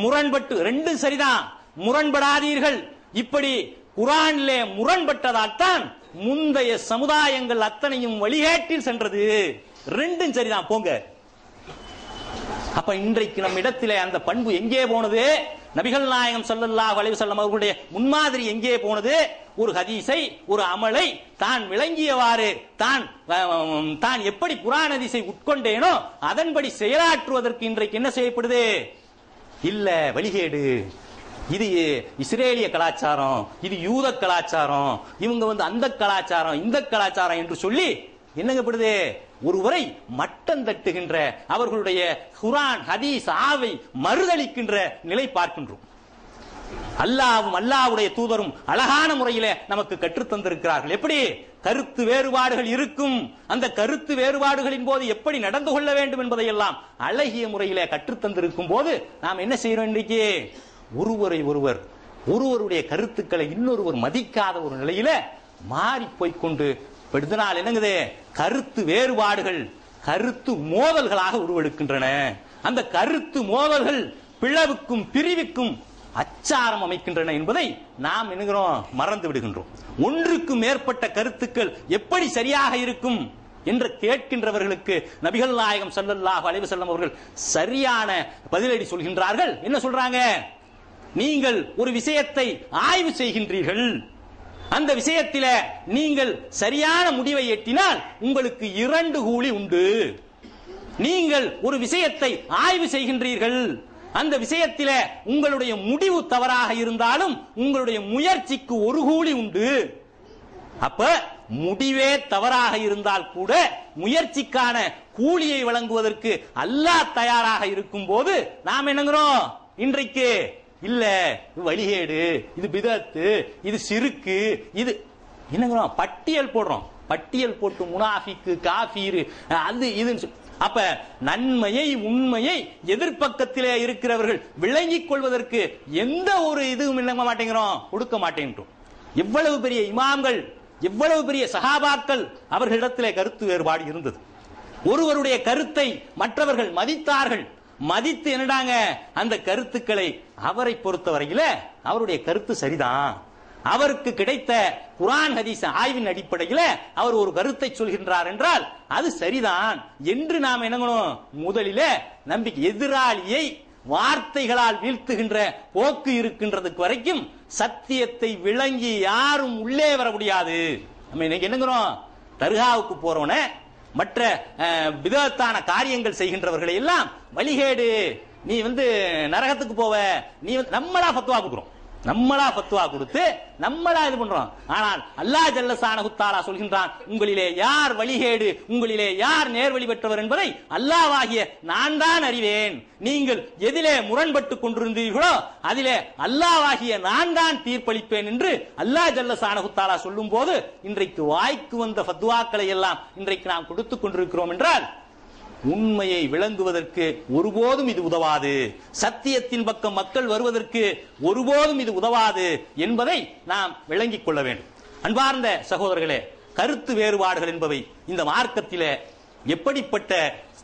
முரண்பட்டு ரெண்டும் சரிதான், முரண்படாதீர்கள். இப்படி குர்ஆனிலே முரண்பட்டதால் தான் முந்தைய சமுதாயங்கள் அத்தனையும் வழிகேட்டில் சென்றது. ரெண்டும் சரிதான் போங்க. அப்ப இன்றைக்கு நம் இடத்திலே அந்த பண்பு எங்கே போனது? நபிகள் நாயகம் ஸல்லல்லாஹு அலைஹி வஸல்லம் அவர்களுடைய முன்மாதிரி எங்கே போனது? ஒரு ஹதீஸை, ஒரு அமலை தான் விளங்கியவாறு தான் எப்படி குர்ஆன் ஹதீஸை உட்கொண்டேனோ அதன்படி செயலாற்றுவதற்கு இன்றைக்கு என்ன செய்யப்படுது? இல்ல வழிகேடு, இது இஸ்ரேலிய கலாச்சாரம், இது யூத கலாச்சாரம், இவங்க வந்து அந்த கலாச்சாரம் இந்த கலாச்சாரம் என்று சொல்லி என்னங்கப்படுது? ஒருவரை மட்டம் தட்டுகின்ற, அவர்களுடைய குர்ஆன் ஹதீஸ் ஆவை மறுதளிக்கின்ற நிலை பார்க்கின்றோம். அல்லாஹ்வும் அல்லாஹ்வுடைய தூதரும் அழகான முறையிலே நமக்கு கற்றுத் தந்திருக்கிறார்கள். எப்படி கருத்து வேறுபாடுகள் இருக்கும், அந்த கருத்து வேறுபாடுகளின் போது எப்படி நடந்து கொள்ள வேண்டும் என்பதை எல்லாம் அழகிய முறையிலே கற்றுத் தந்திருக்கும் போது நாம் என்ன செய்யறோம்? இன்றைக்கு ஒருவரை ஒருவர் ஒருவருடைய கருத்துக்களை இன்னொருவர் மதிக்காத ஒரு நிலையில மாறி போய்கொண்டு இதனால் என்னங்குது, கருத்து வேறுபாடுகள் கருத்து மோதல்களாக உருவெடுக்கின்றன. அந்த கருத்து மோதல்கள் பிளவுக்கும் பிரிவுக்கும் அச்சாரம் அமைக்கின்றன என்பதை நாம் என்னகிறோம், மறந்து விடுகின்றோம். ஒன்றுக்கு மேற்பட்ட கருத்துக்கள் எப்படி சரியாக இருக்கும் என்று கேட்கின்றவர்களுக்கு நபிகள் நாயகம் ஸல்லல்லாஹு அலைஹி வஸல்லம் அவர்கள் சரியான பதிலடி சொல்கின்றார்கள். என்ன சொல்றாங்க? நீங்கள் ஒரு விஷயத்தை ஆய்வு செய்கின்றீர்கள், அந்த விஷயத்தில நீங்கள் சரியான முடிவை எட்டினால் உங்களுக்கு 2 கூலி உண்டு. நீங்கள் ஒரு விஷயத்தை ஆய்வு செய்கின்றீர்கள், அந்த விஷயத்தில உங்களுடைய முடிவு தவறாக இருந்தாலும் உங்களுடைய முயற்சிக்கு 1 கூலி உண்டு. அப்ப முடிவே தவறாக இருந்தால் கூட முயற்சிக்கான கூலியை வழங்குவதற்கு அல்லாஹ் தயாராக இருக்கும் போது நாம் என்னங்கிறோம், இன்றைக்கு இல்ல வழிகேடு, இது பிதத்து, இது சிறுக்கு, இது என்னங்கிறோம், பட்டியல் போடுறோம். பட்டியல் போட்டு முனாஃபிக்கு, காஃபீர், அது இது. அப்ப நன்மையை உண்மையை எதிர்பக்கத்திலே இருக்கிறவர்கள் விளங்கிக் கொள்வதற்கு எந்த ஒரு இதுவும் இல்ல மாட்டேங்கிறோம், கொடுக்க மாட்டேங்கிறோம். எவ்வளவு பெரிய இமாம்கள், எவ்வளவு பெரிய சஹாபாக்கள் அவர்களிடத்திலே கருத்து வேறுபாடு இருந்தது. ஒருவருடைய கருத்தை மற்றவர்கள் மதித்தார்கள். மதித்து என்னடாங்க, அந்த கருத்துக்களை அவரை பொறுத்தவரையில அவருடைய கருத்து சரிதான், அவருக்கு கிடைத்த குர்ஆன் ஹதீஸ் ஆய்வின் அடிப்படையில் அவர் ஒரு கருத்தை சொல்கின்றார் என்றால் அது சரிதான் என்று நாம் என்னங்கணும், முதலில நம்பிக்கை. எதிராளியை வார்த்தைகளால் வீழ்த்துகின்ற போக்கு இருக்கின்றதுக்கு வரைக்கும் சத்தியத்தை விளங்கி யாரும் உள்ளே வர முடியாது. நம்ம இன்னைக்கு என்னங்கிறோம், தர்காவுக்கு போறோன மற்ற விதத்தான காரியங்கள் செய்கின்றவர்களை எல்லாம் வழிகேடு, நீ நரகத்துக்கு போவ, நீ நம்மளா ஃபத்வா கொடுக்கிறோம், நம்மளா ஃபத்வா கொடுத்து நம்மளா இது பண்றோம். ஆனால் அல்லாஹ் ஜல்ல ஷானஹு தஆலா சொல்கின்றான், உங்களிலே யார் வழிகேடு, உங்களிலே யார் நேர்வழி பெற்றவர் என்பதை அல்லாஹ்வாகிய நான் தான் அறிவேன். நீங்கள் எதிலே முரண்பட்டு கொண்டிருந்தீர்களோ அதிலே அல்லாஹ்வாகிய நான் தான் தீர்ப்பளிப்பேன் என்று அல்லாஹ் ஜல்ல ஷானஹு தஆலா சொல்லும் போது இன்றைக்கு வாய்க்கு வந்த ஃபத்வாக்களை எல்லாம் இன்றைக்கு நாம் கொடுத்துக் கொண்டிருக்கிறோம் என்றால் உண்மையை விளங்குவதற்கு ஒருபோதும் இது உதவாது, சத்தியத்தின் பக்கம் மக்கள் வருவதற்கு ஒருபோதும் இது உதவாது என்பதை நாம் விளங்கிக் கொள்ள வேண்டும். அன்பார்ந்த சகோதரர்களே, கருத்து வேறுபாடுகள் என்பவை இந்த மார்க்கத்திலே எப்படிப்பட்ட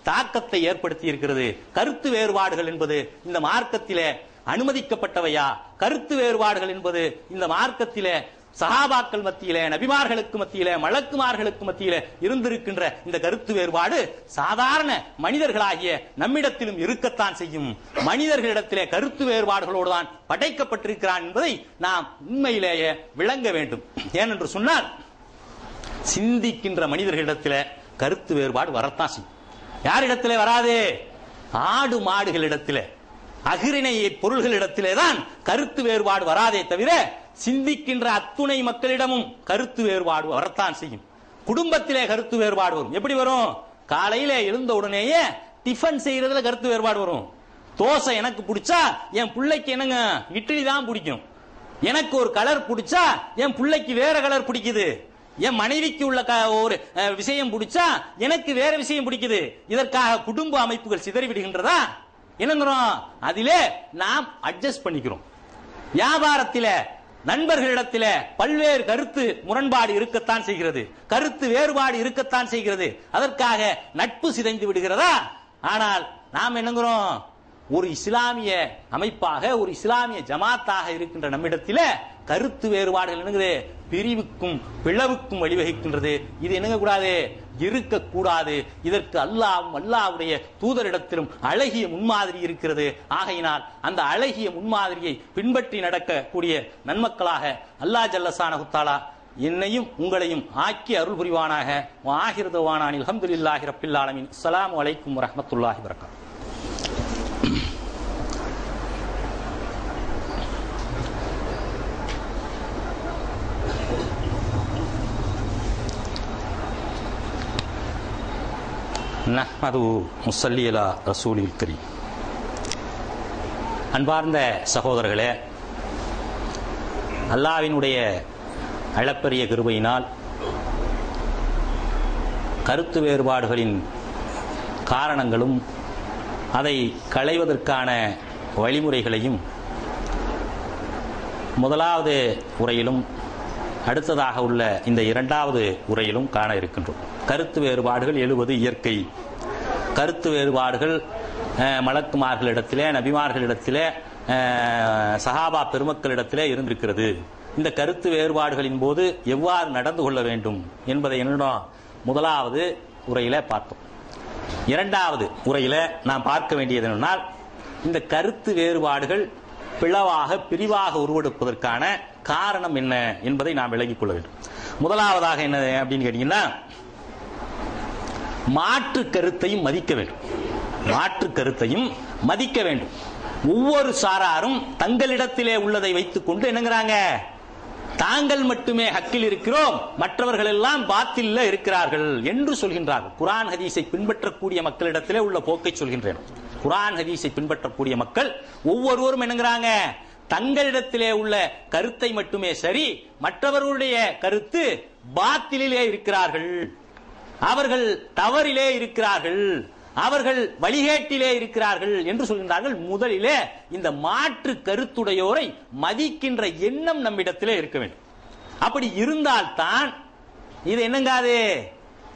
தாக்கத்தை ஏற்படுத்தி இருக்கிறது? கருத்து வேறுபாடுகள் என்பது இந்த மார்க்கத்திலே அனுமதிக்கப்பட்டவையா? கருத்து வேறுபாடுகள் என்பது இந்த மார்க்கத்திலே சஹாபாக்கள் மத்தியிலே, நபிமார்களுக்கு மத்தியிலே, மலக்குமார்களுக்கு மத்தியிலே இருந்திருக்கின்ற இந்த கருத்து வேறுபாடு சாதாரண மனிதர்களாகிய நம்மிடத்திலும் இருக்கத்தான் செய்யும். மனிதர்களிடத்திலே கருத்து வேறுபாடுகளோடு தான் படைக்கப்பட்டிருக்கிறான் என்பதை நாம் உண்மையிலேயே விளங்க வேண்டும். ஏனென்று சொன்னால் சிந்திக்கின்ற மனிதர்களிடத்திலே கருத்து வேறுபாடு வரத்தான் செய்யும். யாரிடத்திலே வராது? ஆடு மாடுகளிடத்திலே, அகிரிணை பொருள்களிடத்திலே தான் கருத்து வேறுபாடு வராதே தவிர சிந்திக்கின்ற அத்துணை மக்களிடமும் கருத்து வேறுபாடு வரத்தான் செய்யும். குடும்பத்திலே கருத்து வேறுபாடு வரும். எப்படி வரும்? காலையில எழுந்த உடனேயே டிஃபன் செய்யறதுல கருத்து வேறுபாடு வரும். தோசை எனக்கு பிடிச்சா என் பிள்ளைக்கு என்னங்க இட்லி தான் பிடிக்கும். எனக்கு ஒரு கலர் பிடிச்சா என் பிள்ளைக்கு வேற கலர் பிடிக்குது. என் மனைவிக்கு உள்ள ஒரு விஷயம் பிடிச்சா எனக்கு வேற விஷயம் பிடிக்குது. இதற்காக குடும்ப அமைப்புகள் சிதறி விடுகின்றதா? என்னங்கிறோம், அதிலே நாம் அட்ஜஸ்ட் பண்ணிக்கிறோம். வியாபாரத்தில நண்பர்களிடத்தில பல்வேறு கருத்து முரண்பாடு இருக்கத்தான் செய்கிறது, கருத்து வேறுபாடு இருக்கத்தான் செய்கிறது. அதற்காக நட்பு சிதைந்து விடுகிறதா? ஆனால் நாம் என்னங்கிறோம், ஒரு இஸ்லாமிய அமைப்பாக, ஒரு இஸ்லாமிய ஜமாத்தாக இருக்கின்ற நம்மிடத்தில கருத்து வேறுபாடுகள் என்னங்குது, பிரிவுக்கும் பிளவுக்கும் வழிவகுக்கின்றது. இது என்னங்க கூடாது, இருக்கக்கூடாது. இதற்கு அல்லாஹ்வும் அல்லாஹ்வுடைய தூதரிடத்திலும் அழகிய முன்மாதிரி இருக்கிறது. ஆகையினால் அந்த அழகிய முன்மாதிரியை பின்பற்றி நடக்கக்கூடிய நன்மக்களாக அல்லாஹ் ஜல்ல ஷானஹு தஆலா என்னையும் உங்களையும் ஆக்கி அருள் புரிவானாக. ஆகிரு தவானான் அல்ஹம்துலில்லாஹி ரப்பில் ஆலமீன். அஸ்ஸலாமு அலைக்கும் வரஹ்மத்துல்லாஹி வபரகாத்துஹு. நஹ்மது முஸல்லி அலா ரசூலில் கரீம். அன்பார்ந்த சகோதரர்களே, அல்லாஹ்வினுடைய அளப்பரிய கிருபையினால் கருத்து வேறுபாடுகளின் காரணங்களும் அதை களைவதற்கான வழிமுறைகளையும் முதலாவது உரையிலும் அடுத்ததாக உள்ள இந்த இரண்டாவது உரையிலும் காண இருக்கின்றோம். கருத்து வேறுபாடுகள் எழுவது இயற்கை. கருத்து வேறுபாடுகள் மலக்குமார்களிடத்திலே, நபிமார்களிடத்திலே, சஹாபா பெருமக்களிடத்திலே இருந்திருக்கிறது. இந்த கருத்து வேறுபாடுகளின் போது எவ்வாறு நடந்து கொள்ள வேண்டும் என்பதை என்னிடம் முதலாவது உரையில பார்த்தோம். இரண்டாவது உரையில நாம் பார்க்க வேண்டியது என்னென்னால், இந்த கருத்து வேறுபாடுகள் பிரிவாக உருவெடுப்பதற்கான காரணம் என்ன என்பதை நாம் விளங்கிக் கொள்ள வேண்டும். முதலாவதாக என்ன அப்படின்னு கேட்டீங்கன்னா, மாற்று கருத்தையும் மதிக்க வேண்டும். மாற்று கருத்தையும் மதிக்க வேண்டும். ஒவ்வொரு சாராரும் தங்களிடத்திலே உள்ளதை வைத்துக் கொண்டு என்னங்கிறாங்க, தாங்கள் மட்டுமே ஹக்கில் இருக்கிறோம், மற்றவர்கள் எல்லாம் பாத்தில்ல இருக்கிறார்கள் என்று சொல்கின்றார்கள். குர்ஆன் ஹதீஸை பின்பற்றக்கூடிய மக்களிடத்திலே உள்ள போக்கை சொல்கின்றேன். குர்ஆன் ஹதீஸை பின்பற்றக்கூடிய மக்கள் ஒவ்வொருவரும் என்னங்கிறாங்க, தங்களிடத்திலே உள்ள கருத்தை மட்டுமே சரி, மற்றவர்களுடைய கருத்து பாத்திலே இருக்கிறார்கள், அவர்கள் தவறிலே இருக்கிறார்கள், அவர்கள் வழிகேட்டிலே இருக்கிறார்கள் என்று சொல்கின்றார்கள். முதலிலே இந்த மாற்று கருத்துடையோரை மதிக்கின்ற எண்ணம் நம்மிடத்திலே இருக்க வேண்டும். அப்படி இருந்தால்தான் இது என்னங்காது,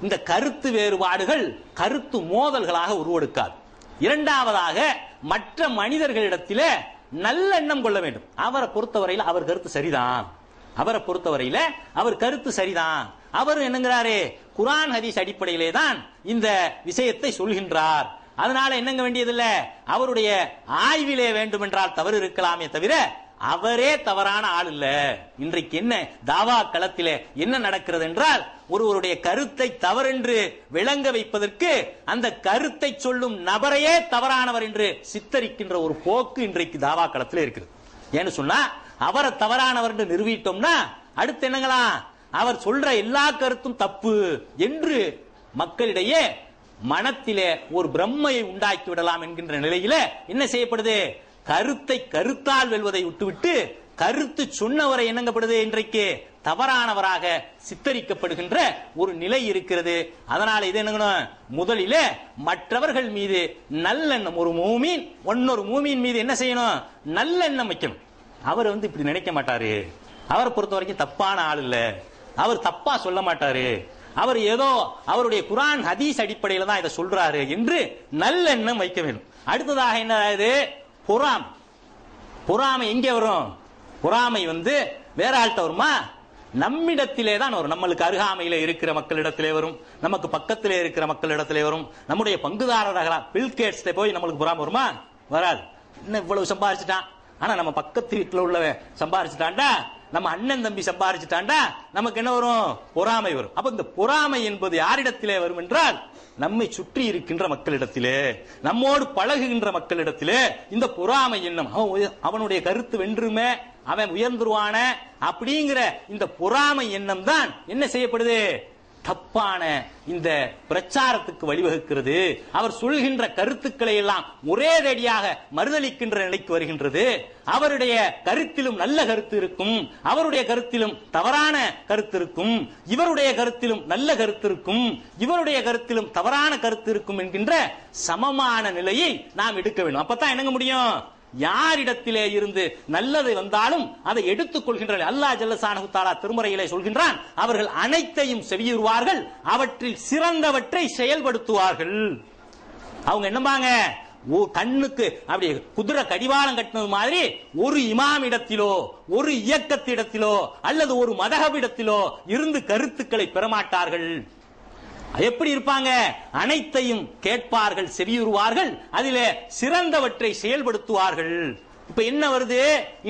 இந்த கருத்து வேறுபாடுகள் கருத்து மோதல்களாக உருவெடுக்காது. இரண்டாவதாக, மற்ற மனிதர்களிடத்திலே நல்ல எண்ணம் கொள்ள வேண்டும். அவரை பொறுத்தவரையில் அவர் கருத்து சரிதான், அவரை பொறுத்தவரையில அவர் கருத்து சரிதான், அவர் என்னங்கிறாரே குர்ஆன் ஹதீஸ் அடிப்படையிலே தான் இந்த விஷயத்தை சொல்கின்றார், அதனால என்னங்க வேண்டியதில்லை, அவருடைய ஆய்விலே வேண்டும் என்றால் தவறு இருக்கலாமே தவிர அவரே தவறான ஆள் இல்ல. இன்றைக்கு என்ன தாவா களத்திலே என்ன நடக்கிறது என்றால், ஒருவருடைய கருத்தை தவறென்று விளங்க வைப்பதற்கு அந்த கருத்தை சொல்லும் நபரையே தவறானவர் என்று சித்தரிக்கின்ற ஒரு போக்கு இன்றைக்கு தாவா களத்திலே இருக்குது. ஏன்னு சொன்னா, அவரை தவறானவர் என்று நிறுவிட்டோம்னா அடுத்து என்னங்களா, அவர் சொல்ற எல்லா கருத்தும் தப்பு என்று மக்களிடையே மனத்திலே ஒரு பிரம்மையை உண்டாக்கி விடலாம் என்கின்ற நிலையில என்ன செய்யப்படுது, கருத்தை கருத்தால் வெல்வதை விட்டுவிட்டு கருத்து சொன்னவரை என்னங்கப்படுது, இன்றைக்கு தவறானவராக சித்தரிக்கப்படுகின்ற ஒரு நிலை இருக்கிறது. அதனால இது என்னங்கணும், முதலிலே மற்றவர்கள் மீது நல்லெண்ணம், ஒரு மூமீன் இன்னொரு மூமீன் மீது என்ன செய்யணும், நல்லெண்ணம் வைக்கணும். அவர் இப்படி நினைக்க மாட்டாரு, அவரை பொறுத்த வரைக்கும் தப்பான ஆள் இல்ல, அவர் தப்பா சொல்ல மாட்டாரு, அவர் ஏதோ அவருடைய குர்ஆன் ஹதீஸ் அடிப்படையில் தான் இதை சொல்றாரு என்று நல்லெண்ணம் வைக்க வேண்டும். அடுத்ததாக என்ன, பொறாமை. பொறாமை எங்கே வரும், பொறாமை வேற ஆள்கிட்ட வருமா, நம்மிடத்திலே தான் வரும். நம்மளுக்கு அருகாமையில இருக்கிற மக்களிடத்திலே வரும், நமக்கு பக்கத்திலே இருக்கிற மக்களிடத்திலே வரும். நம்முடைய பங்குதாரர்களா பில்கேட்ஸ் போய் நம்மளுக்கு பொறாமை வருமா, வராது. இன்னும் இவ்வளவு சம்பாதிச்சுட்டான், ஆனா நம்ம பக்கத்து வீட்டுல உள்ளவன் சம்பாதிச்சுட்டான்டா, நம்ம அண்ணன் தம்பி சம்பாதிச்சுட்டான்டா, நமக்கு என்ன வரும், பொறாமை வரும். அப்ப இந்த பொறாமை என்பது யாரிடத்திலே வரும் என்றால், நம்மை சுற்றி இருக்கின்ற மக்களிடத்திலே, நம்மோடு பழகுகின்ற மக்களிடத்திலே இந்த பொறாமை எண்ணம், அவனுடைய கருத்து வென்றுமே, அவன் உயர்ந்துருவான அப்படிங்கிற இந்த பொறாமை எண்ணம் தான் என்ன செய்யப்படுது, தப்பான இந்த பிரச்சாரத்துக்கு வழிவகுக்கிறது. அவர் சொல்கின்ற கருத்துக்களை எல்லாம் ஒரே ரேடியாக மறுதளிக்கின்ற நிலைக்கு வருகின்றது. அவருடைய கருத்திலும் நல்ல கருத்து இருக்கும், அவருடைய கருத்திலும் தவறான கருத்து இருக்கும், இவருடைய கருத்திலும் நல்ல கருத்து இருக்கும், இவருடைய கருத்திலும் தவறான கருத்து இருக்கும் என்கின்ற சமமான நிலையை நாம் எடுக்க வேண்டும். அப்பதான் என்னங்க முடியும், யாரிடத்திலே இருந்து நல்லது வந்தாலும் அதை எடுத்துக் கொள்கின்றனர். அல்லாஹ் ஜல்லஷானஹு தஆலா திருமறையிலே சொல்கின்றான், அவர்கள் அனைத்தையும் செவியுறுவார்கள், அவற்றில் சிறந்தவற்றை செயல்படுத்துவார்கள். அவங்க என்னமாங்க, கண்ணுக்கு அப்படி குதிரை கடிவாளம் கட்டினது மாதிரி ஒரு இமாம் இடத்திலோ ஒரு இயக்கத்திடத்திலோ அல்லது ஒரு மதஹபிடத்திலோ இருந்து கருத்துக்களை பெறமாட்டார்கள். எப்படி இருப்பாங்க, அனைத்தையும் கேட்பார்கள், செவியுறுவார்கள், அதிலே சிறந்தவற்றை செயல்படுத்துவார்கள். இப்ப என்ன வருது,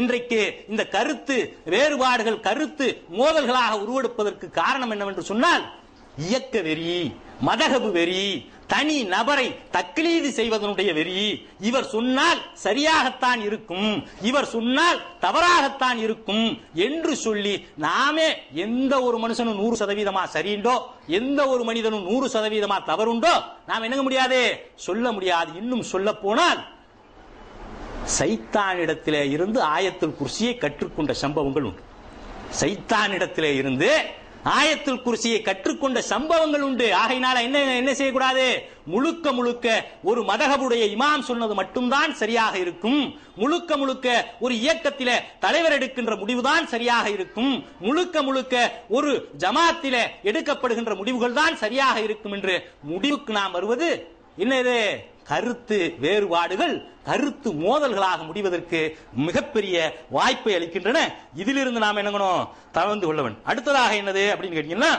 இன்றைக்கு இந்த கருத்து வேறுபாடுகள் கருத்து மோதல்களாக உருவெடுப்பதற்கு காரணம் என்னவென்று சொன்னால், இயக்க வெறி, மதஹபு வெறி, தனி நபரை தக்லீது செய்வதனுடைய வெறி. இவர் சொன்னால் சரியாகத்தான் இருக்கும், இவர் சொன்னால் தவறாகத்தான் இருக்கும் என்று சொல்லி நாமே எந்த ஒரு மனுஷனும் 100% சரியுண்டோ, எந்த ஒரு மனிதனும் 100% தவறுண்டோ நாம் என்ன முடியாது, சொல்ல முடியாது. இன்னும் சொல்ல போனால் சைத்தானிடத்திலே இருந்து ஆயத்துல் குர்சியை கற்றுக்கொண்ட சம்பவங்கள் உண்டு. சைத்தானிடத்திலே இருந்து ஆயத்துல் குர்சியை கற்றுக்கொண்ட சம்பவங்கள் உண்டு. ஆகையினால என்ன செய்யக்கூடாது? முழுக்க முழுக்க ஒரு மதஹபுடைய இமாம் சொன்னது மட்டும்தான் சரியாக இருக்கும். முழுக்க முழுக்க ஒரு இயக்கத்திலே தலைவர் எடுக்கின்ற முடிவுதான் சரியாக இருக்கும். முழுக்க முழுக்க ஒரு ஜமாத்திலே எடுக்கப்படுகின்ற முடிவுகள் தான் சரியாக இருக்கும் என்று முடிவுக்கு நாம் வருவது என்னது? கருத்து வேறுபாடுகள், கருத்து மோதல்களாக முடிவதற்கு மிகப்பெரிய வாய்ப்பை அளிக்கின்றன. இதிலிருந்து நாம் என்னங்கணும்? தவிர்த்து கொள்ள வேண்டும். அடுத்ததாக என்னது அப்படின்னு கேட்டீங்கன்னா,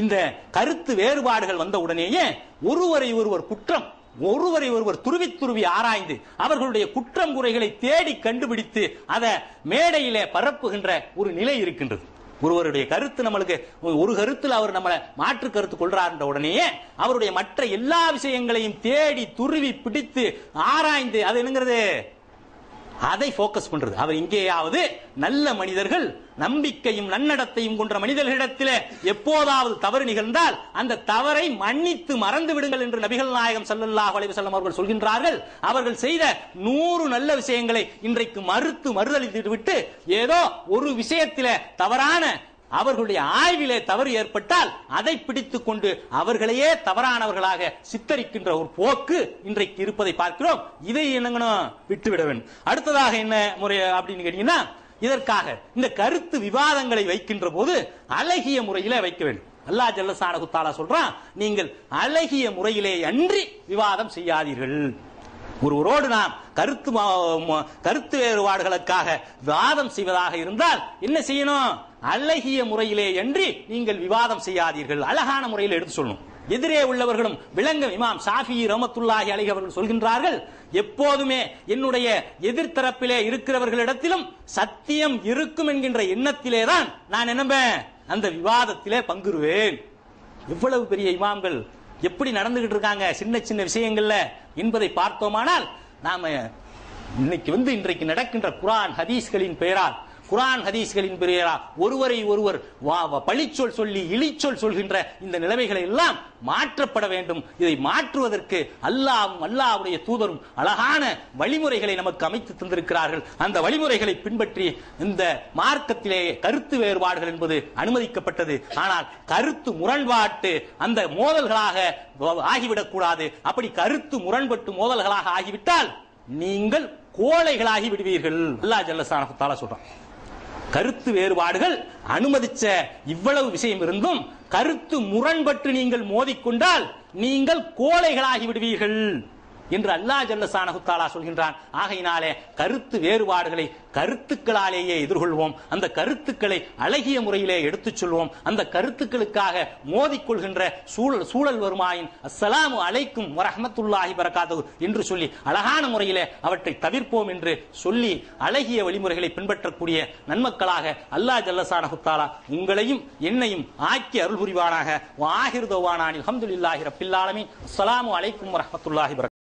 இந்த கருத்து வேறுபாடுகள் வந்த உடனேயே ஒருவரை ஒருவர் துருவி ஆராய்ந்து அவர்களுடைய குற்றம் குறைகளை தேடி கண்டுபிடித்து அதை மேடையிலே பரப்புகின்ற ஒரு நிலை இருக்கின்றது. ஒருவருடைய கருத்து நம்மளுக்கு ஒரு கருத்தில் அவர் நம்மளை மாற்று கருத்து கொள்றார் என்ற உடனே அவருடைய மற்ற எல்லா விஷயங்களையும் தேடி துருவி பிடித்து ஆராய்ந்து அது என்னங்கிறது? அதை போக்கஸ் பண்றது. அவர் இங்கேயாவது நல்ல மனிதர்கள், நம்பிக்கையும் நன்னடத்தையும் கொண்ட மனிதர்களிடத்தில் எப்போதாவது தவறு நிகழ்ந்தால் அந்த தவறை மன்னித்து மறந்து விடுங்கள் என்று நபிகள் நாயகம் ஸல்லல்லாஹு அலைஹி வஸல்லம் அவர்கள் சொல்கின்றார்கள். அவர்கள் செய்த 100 நல்ல விஷயங்களை இன்றைக்கு மறுதலித்து விட்டு ஏதோ ஒரு விஷயத்திலே தவறான அவர்களுடைய ஆய்விலே தவறு ஏற்பட்டால் அதை பிடித்துக் கொண்டு அவர்களையே தவறானவர்களாக சித்தரிக்கின்ற ஒரு போக்கு இன்றைக்கு இருப்பதை பார்க்கிறோம். இதை என்னங்கணும்? விட்டுவிட வேண்டும். அடுத்ததாக என்ன முறை அப்படின்னு கேட்டீங்கன்னா, இதற்காக இந்த கருத்து விவாதங்களை வைக்கின்ற போது அழகிய முறையிலே வைக்க வேண்டும். அல்லாஹ் ஜல்லஷானஹு தஆலா சொல்றான், நீங்கள் அழகிய முறையிலே அன்றி விவாதம் செய்யாதீர்கள். ஒருவரோடு நாம் கருத்து வேறுபாடுகளுக்காக விவாதம் செய்வதாக இருந்தால் என்ன செய்யணும்? அழகிய முறையிலே அன்றி நீங்கள் விவாதம் செய்யாதீர்கள். அழகான முறையில் எடுத்து சொல்லணும். எதிரே உள்ளவர்களும் விளங்க. இமாம் ஷாஃபி ரஹ்மத்துல்லாஹி அலைஹி அவர்கள் சொல்கின்றார்கள், எப்போதுமே என்னுடைய எதிர்த்தரப்பிலே இருக்கிறவர்களிடத்திலும் சத்தியம் இருக்கும் என்கின்ற எண்ணத்திலே தான் நான் என்னம்பேன் அந்த விவாதத்திலே பங்குருவேன். எவ்வளவு பெரிய இமாம்கள் எப்படி நடந்துகிட்டு இருக்காங்க சின்ன சின்ன விஷயங்கள்ல என்பதை பார்த்தோமானால், நாம இன்றைக்கு நடக்கின்ற குர்ஆன் ஹதீஸ்களின் பெயரால் ஒருவரை ஒருவர் பழிச்சொல் சொல்லி இழிச்சொல் சொல்கின்ற இந்த நிலைமைகளை எல்லாம் மாற்றப்பட வேண்டும். இதை மாற்றுவதற்கு அல்லாஹ்வுடைய தூதரும் அழகான வழிமுறைகளை நமக்கு அமைத்து தந்திருக்கிறார்கள். அந்த வழிமுறைகளை பின்பற்றி இந்த மார்க்கத்திலே கருத்து வேறுபாடுகள் என்பது அனுமதிக்கப்பட்டது. ஆனால் கருத்து முரண்பாட்டு அந்த மோதல்களாக ஆகிவிடக் கூடாது. அப்படி கருத்து முரண்பட்டு மோதல்களாக ஆகிவிட்டால் நீங்கள் கோழைகளாகி விடுவீர்கள். அல்லாஹ் ஜல்லஷானஹு தஆலா சொல்றான், கருத்து வேறுபாடுகள் அனுமதிச்ச இவ்வளவு விஷயம் இருந்தும் கருத்து முரண்பட்டு நீங்கள் மோதிக்கொண்டால் நீங்கள் கோழைகளாகி விடுவீர்கள் என்று அல்லாஹ் ஜல்லஷானஹு தஆலா சொல்கின்றான். ஆகையினாலே கருத்து வேறுபாடுகளை கருத்துக்களாலேயே எதிர்கொள்வோம். அந்த கருத்துக்களை அழகிய முறையிலே எடுத்துச் சொல்வோம். அந்த கருத்துக்களுக்காக மோதிக்கொள்கின்ற சூழல் வருமாயின் அஸ்ஸலாமு அலைக்கும் வரஹ்மத்துல்லாஹி பரகாத்துஹு என்று சொல்லி அழகான முறையிலே அவற்றை தவிர்ப்போம் என்று சொல்லி அழகிய வழிமுறைகளை பின்பற்றக்கூடிய நன்மக்களாக அல்லாஹ் ஜல்லஷானஹு தஆலா உங்களையும் என்னையும் ஆக்கி அருள் புரிவானாக. வ ஆகிரு தவானானில் அல்ஹம்துலில்லாஹி ரப்பில் ஆலமீன். அஸ்ஸலாமு அலைக்கும் வரஹ்மத்துல்லாஹி